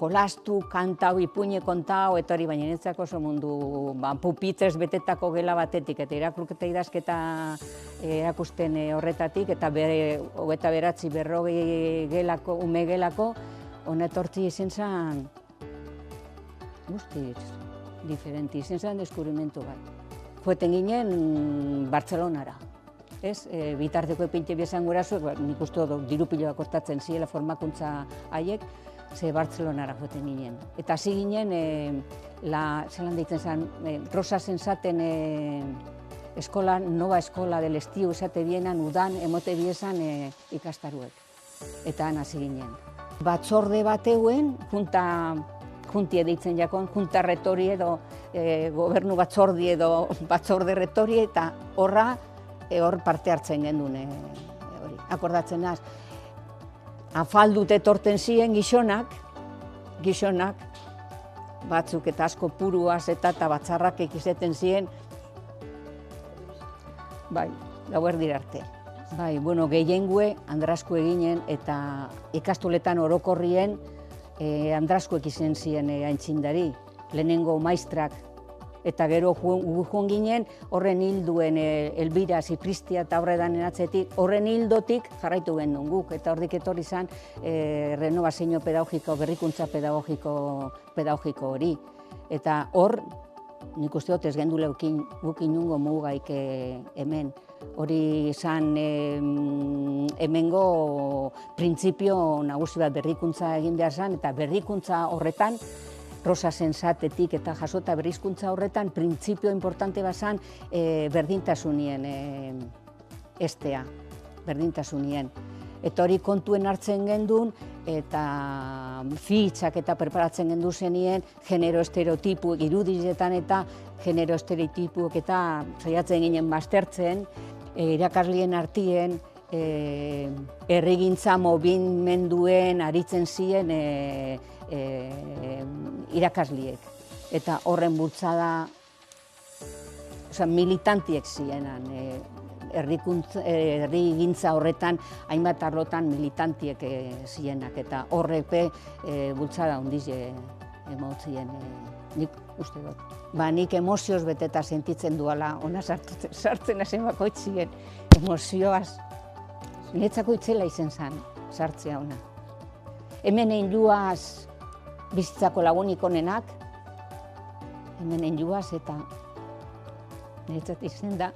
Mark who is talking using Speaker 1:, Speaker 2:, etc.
Speaker 1: jolastu, kantau, ipuine kontau, eta hori baina netzako oso mundu pupitrez betetako gela batetik, eta irakurketa idazketa erakusten horretatik, eta 29 40 gelako, ume gelako, hona etortzi izan zen, guztiz, diferenti, izan zen deskubrimentu bat. Joeten ginen Bartzelonara. Bitarteko epinte biezan gurasoek, nik uste dut dirupiloa kostatzen ziela formakuntza haiek, ze Bartzelonara joeten ginen. Eta hasi ginen, zelan deitzen zen, Rosasen zaten eskola, nova eskola del estiu esate bienan, udan, emote biezan ikastaruek. Eta han hasi ginen. Batzorde bateuen, juntie deitzen jakon, junta retori edo gobernu batzordi edo batzorde retori, eta hor parte hartzen gendun, akordatzen naz. Afaldut etorten ziren gizonak, batzuk eta asko puruaz eta batzarrak ikizeten ziren, bai, gauerdira arte. Bai, gehiengue Andrasku eginen eta ikastoletan orokorrien Andraskuek izen ziren aintzindari, lehenengo maistrak, eta gero joan ginen horren hilduen Elbira, Zipristia eta horredanen atzetik, horren hildotik jarraitu gendun guk, eta hordik etorri zen renovazio pedagogiko, berrikuntza pedagogiko hori. Eta hor, nik uste dut ez gendule guk inungo mugaik hemen. Hori izan hemengo printzipio nagusi bat berrikuntza egin behar zen, eta berrikuntza horretan, Rosasen zatetik eta jasota berrizkuntza horretan, printzipio importante bazan berdintasunien estea, berdintasunien. Eta hori kontuen hartzen gendun, eta fitxak eta preparatzen gendu zenien, genero estereotipuek irudizetan eta genero estereotipuek eta saiatzen ginen baztertzen, irakaslien artien, herrigintza mobimenduen aritzen ziren irakasliek. Eta horren bultzada, militantiek zirenan, herrigintza horretan, hainbat arlotan militantiek zirenak, eta horrepe bultzada handiz emotzien, nik uste dut. Nik emozioz beteta sentitzen duala, ona sartzen hazen bakoitzien, emozioaz. Niretzako itzela izen zen, sartzea ona. Hemen enjuaz bizitzako lagunik onenak, hemen enjuaz eta niretzat izen da